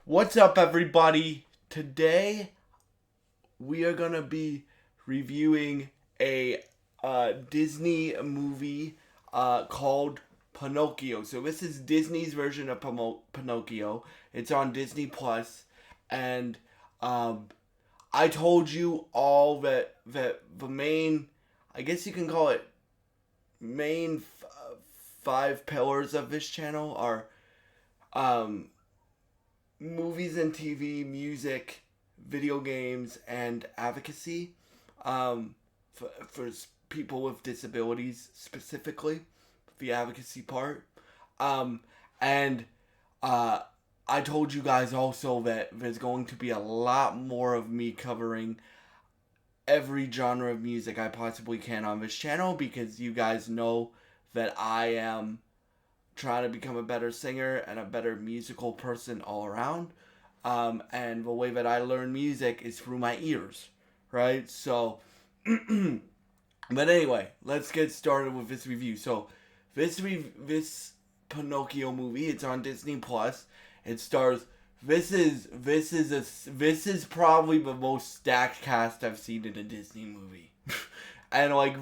What's up, everybody? Today we are gonna be reviewing a Disney movie called Pinocchio. So this is Disney's version of Pinocchio. It's on Disney Plus, and um, I told you all that the main, I guess you can call it main five pillars of this channel are um, movies and TV, music, video games, and advocacy for people with disabilities specifically, the advocacy part. Um, and I told you guys also that there's going to be a lot more of me covering every genre of music I possibly can on this channel because you guys know that I am trying to become a better singer and a better musical person all around. And the way that I learn music is through my ears, right? So, but anyway, let's get started with this review. So, this Pinocchio movie, it's on Disney Plus. It stars. This is probably the most stacked cast I've seen in a Disney movie. And like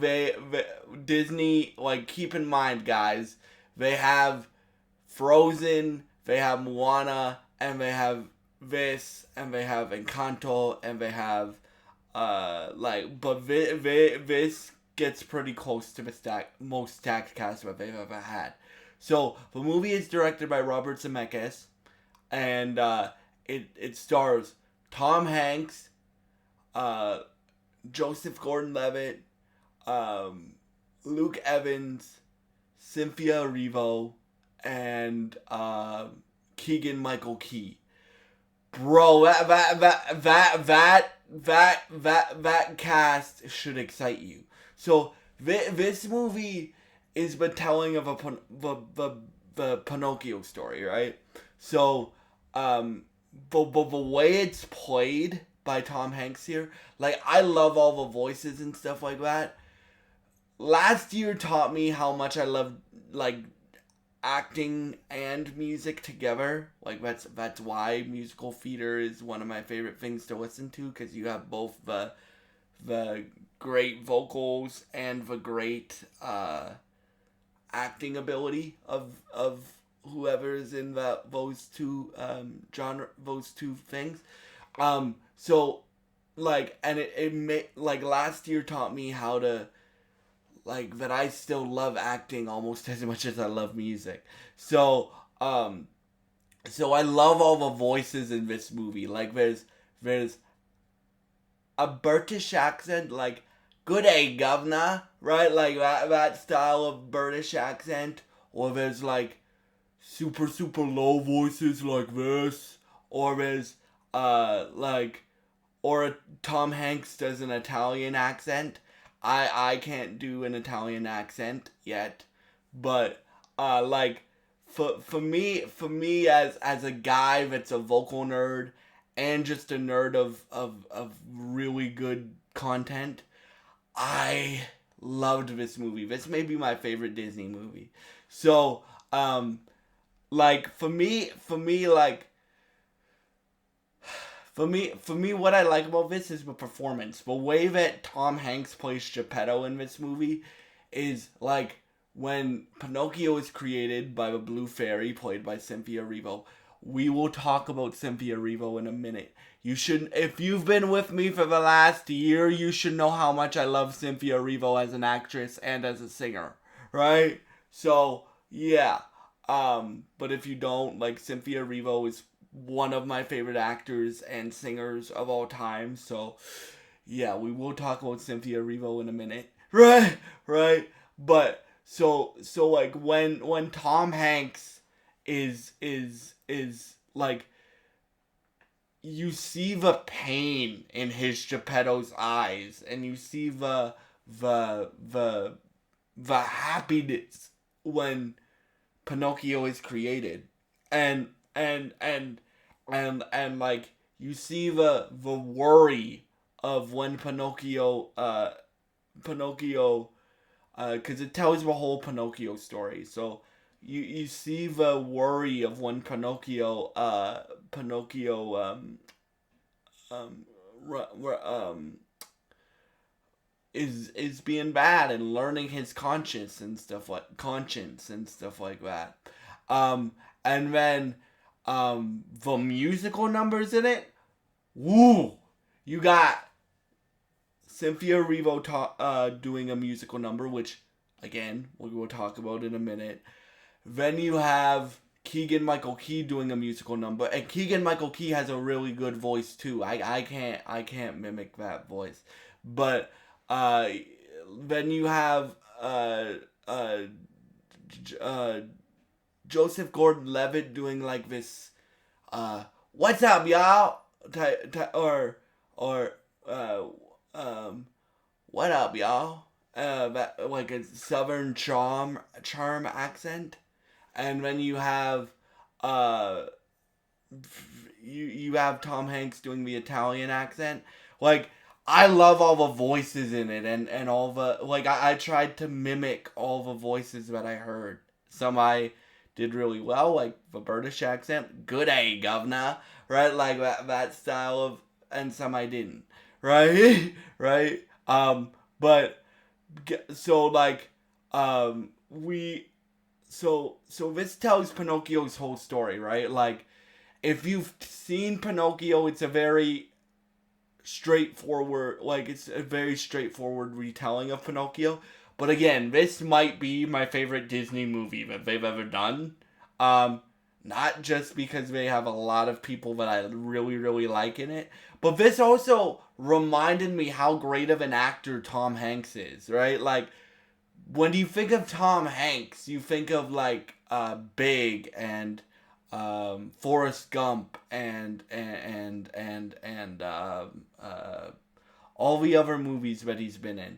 Disney, like, keep in mind, guys, they have Frozen, they have Moana, and they have this, and they have Encanto, and they have this gets pretty close to the most stacked cast that they've ever had. So the movie is directed by Robert Zemeckis, and it stars Tom Hanks, Joseph Gordon-Levitt, Luke Evans, Cynthia Erivo, and Keegan Michael Key. Bro, that cast should excite you. So this movie is the telling of the Pinocchio story, right? So the way it's played by Tom Hanks here, like, I love all the voices and stuff like that. Last year taught me how much I love, like, acting and music together. Like, that's why musical theater is one of my favorite things to listen to, because you have both the great vocals and the great acting ability of whoever is in those two things. So, like, and it made, like, last year taught me how to, like, that I still love acting almost as much as I love music. So I love all the voices in this movie. Like, there's a British accent, like, "Good day, governor," right? Like, that style of British accent. Or there's, like, super low voices like this. Or there's or Tom Hanks does an Italian accent. I can't do an Italian accent yet, but like, for me as a guy that's a vocal nerd and just a nerd of really good content, I loved this movie. This may be my favorite Disney movie. So like, for me, like, for me, what I like about this is the performance. The way that Tom Hanks plays Geppetto in this movie is, like, when Pinocchio is created by the Blue Fairy, played by Cynthia Erivo. We will talk about Cynthia Erivo in a minute. You should, if you've been with me for the last year, you should know how much I love Cynthia Erivo as an actress and as a singer, right? So, yeah. But if you don't, like, Cynthia Erivo is one of my favorite actors and singers of all time. So, yeah, we will talk about Cynthia Erivo in a minute. Right. But so like, when Tom Hanks is like, you see the pain in his Geppetto's eyes, and you see the happiness when Pinocchio is created, and like, you see the worry of when Pinocchio because it tells the whole Pinocchio story. So you see the worry of when Pinocchio um, is being bad and learning his conscience and stuff like that. And then the musical numbers in it, woo! You got Cynthia Erivo doing a musical number, which again we will talk about in a minute. Then you have Keegan Michael Key doing a musical number, and Keegan Michael Key has a really good voice too. I can't mimic that voice, but then you have uh, Joseph Gordon-Levitt doing like this "What's up, y'all?" Or uh, um, "What up, y'all?" That, like a southern charm accent, and then you have uh you have Tom Hanks doing the Italian accent. Like, I love all the voices in it, and all the, like, I tried to mimic all the voices that I heard. Some I did really well, like the British accent, good day, governor, right? Like that style of, and some I didn't, right? Right? But so like we so this tells Pinocchio's whole story, right? Like, if you've seen Pinocchio, it's a very straightforward, like, it's a very straightforward retelling of Pinocchio. But again, this might be my favorite Disney movie that they've ever done. Um, Not just because they have a lot of people that I really, really like in it, but this also reminded me how great of an actor Tom Hanks is, right? Like, when you think of Tom Hanks, you think of like Big and Forrest Gump and all the other movies that he's been in.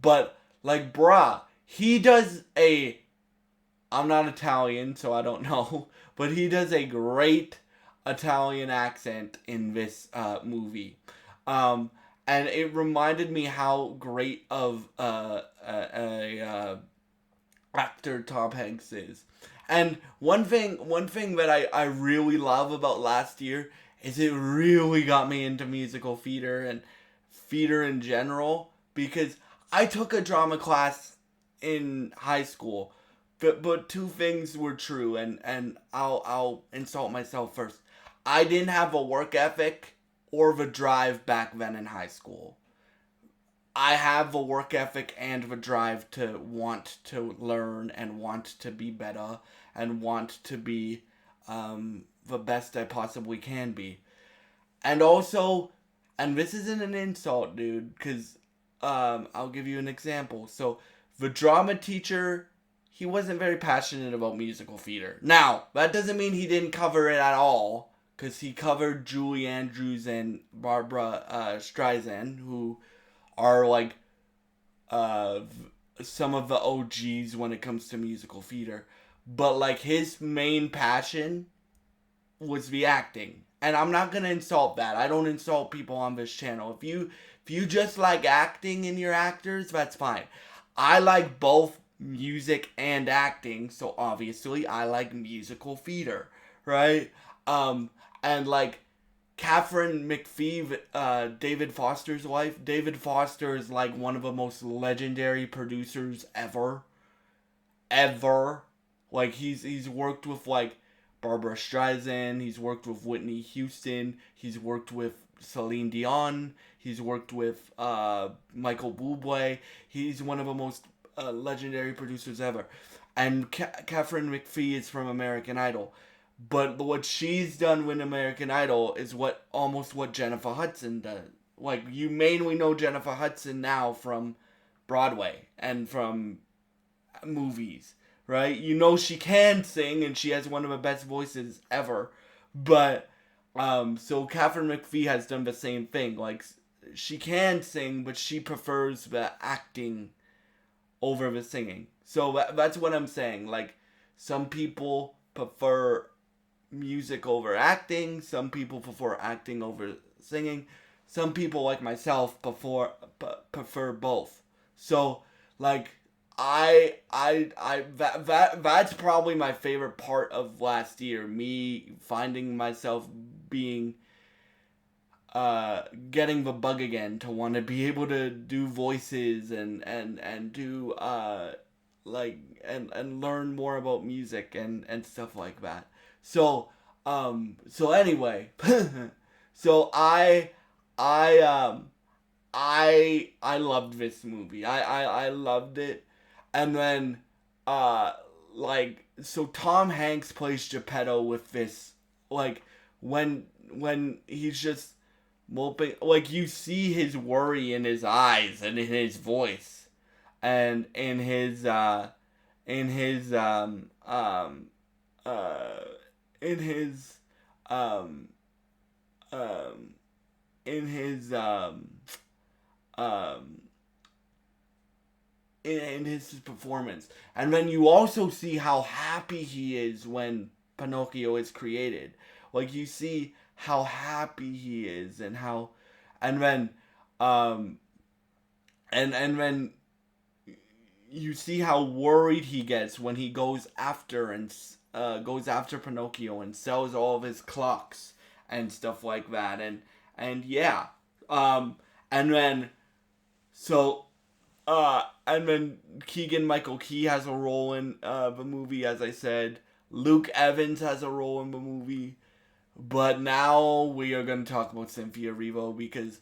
But like, bruh, he does a, I'm not Italian, so I don't know, but he does a great Italian accent in this movie. Um, and it reminded me how great of actor Tom Hanks is. And one thing that I really love about last year is it really got me into musical theater and theater in general, because I took a drama class in high school, but two things were true, and I'll insult myself first. I didn't have a work ethic or the drive back then in high school. I have the work ethic and the drive to want to learn and want to be better and want to be the best I possibly can be. And also, and this isn't an insult, dude, because I'll give you an example. So, the drama teacher, he wasn't very passionate about musical theater. Now, that doesn't mean he didn't cover it at all, because he covered Julie Andrews and Barbara Streisand, who are like uh, some of the OGs when it comes to musical theater. But like, his main passion was the acting. And I'm not gonna insult that. I don't insult people on this channel. If you just like acting in your actors, that's fine. I like both music and acting, so obviously I like musical theater, right? And like, Catherine McPhee, David Foster's wife. David Foster is like one of the most legendary producers ever. Ever. Like, he's worked with like Barbara Streisand, he's worked with Whitney Houston, he's worked with Celine Dion, he's worked with Michael Bublé. He's one of the most legendary producers ever. And Catherine McPhee is from American Idol. But what she's done with American Idol is almost what Jennifer Hudson does. Like, you mainly know Jennifer Hudson now from Broadway and from movies, right? You know she can sing and she has one of the best voices ever. But so Catherine McPhee has done the same thing. Like, she can sing, but she prefers the acting over the singing. So that's what I'm saying. Like, some people prefer music over acting, some people prefer acting over singing, some people like myself prefer both. So like, that's probably my favorite part of last year. Me finding myself being getting the bug again to want to be able to do voices and do like and learn more about music and stuff like that. So so anyway, so I I loved this movie. I loved it. And then uh like so Tom Hanks plays Geppetto with this like when he's just moping, like you see his worry in his eyes and in his voice and in his uh in his um um in his um in his performance. And then you also see how happy he is when Pinocchio is created. Like you see how happy he is and how and then um and then you see how worried he gets when he goes after Pinocchio and sells all of his clocks and stuff like that. And yeah. And then so and then Keegan Michael Key has a role in the movie, as I said. Luke Evans has a role in the movie. But now we are going to talk about Cynthia Erivo because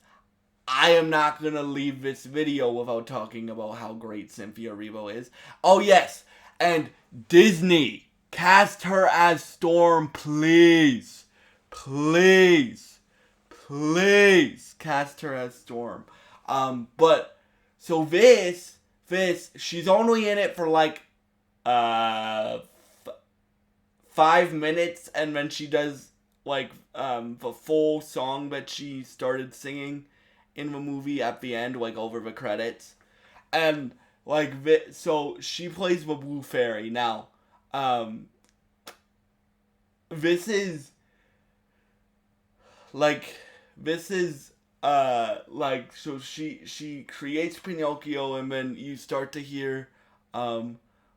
I am not going to leave this video without talking about how great Cynthia Erivo is. Oh, yes. And Disney, cast her as Storm, please. Please. Please cast her as Storm. But, so this, she's only in it for like, 5 minutes, and then she does like the full song that she started singing in the movie at the end, like over the credits. And like so she plays the Blue Fairy. Now this is like so she creates Pinocchio, and then you start to hear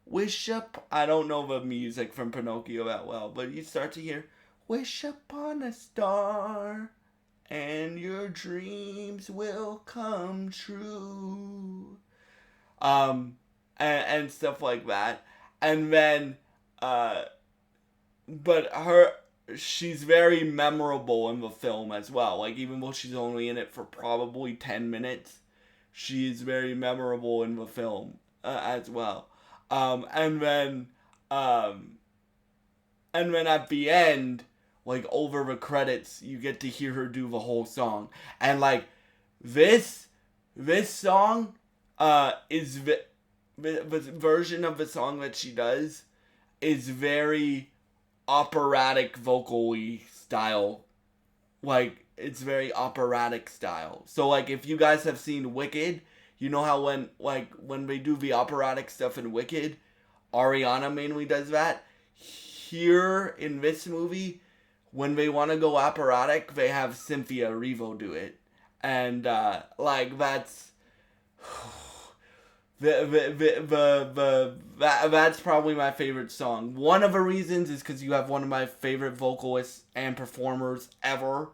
wish up. I don't know the music from Pinocchio that well, but you start to hear wish upon a star and your dreams will come true. And stuff like that. And then but she's very memorable in the film as well. Like even though she's only in it for probably 10 minutes, she's very memorable in the film as well. And then at the end, like over the credits, you get to hear her do the whole song. And like this song is the version of the song that she does is very operatic vocally style. Like it's very operatic style. So like if you guys have seen Wicked, you know how when they do the operatic stuff in Wicked, Ariana mainly does that. Here in this movie, when they want to go operatic, they have Cynthia Erivo do it. And like that's that's probably my favorite song. One of the reasons is because you have one of my favorite vocalists and performers ever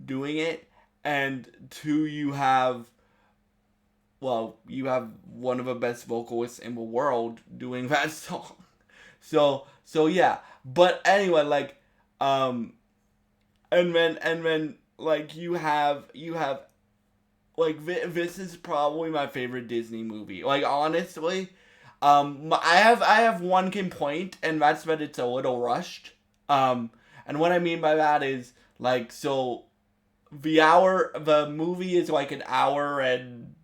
doing it, and two, you have one of the best vocalists in the world doing that song. So yeah. But anyway, like and then like you have like this is probably my favorite Disney movie. Like honestly, I have one complaint, and that's that it's a little rushed. And what I mean by that is like so the movie is like an hour and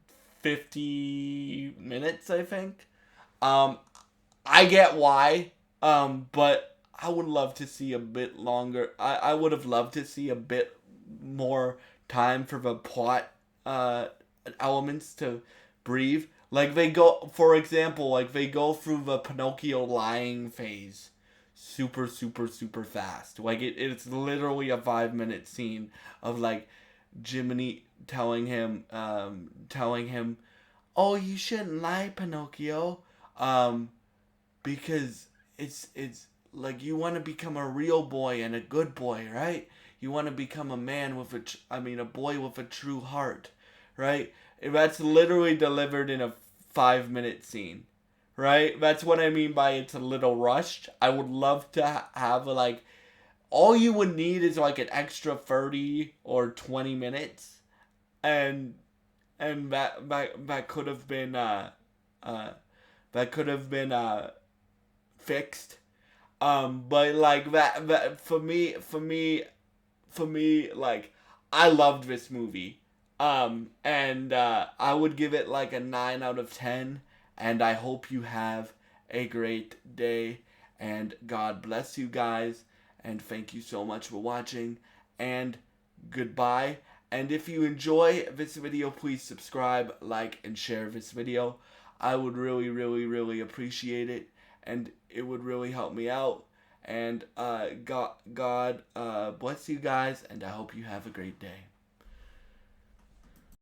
50 minutes, I think. I get why. But I would love to see a bit longer. I would have loved to see a bit more time for the plot elements to breathe. Like they go, for example, like they go through the Pinocchio lying phase super fast. Like it's literally a 5-minute scene of like Jiminy telling him, oh, you shouldn't lie, Pinocchio. Um, because it's like you want to become a real boy and a good boy, right? You want to become a man with a boy with a true heart, right? That's literally delivered in a 5 minute scene, right? That's what I mean by it's a little rushed. I would love to have like all you would need is like an extra 30 or 20 minutes, and that could have been uh that could have been fixed. But like that for me, like I loved this movie. And I would give it like a 9 out of 10. And I hope you have a great day. And God bless you guys. And thank you so much for watching. And goodbye. And if you enjoy this video, please subscribe, like, and share this video. I would really, really, really appreciate it. And it would really help me out. And God bless you guys, and I hope you have a great day.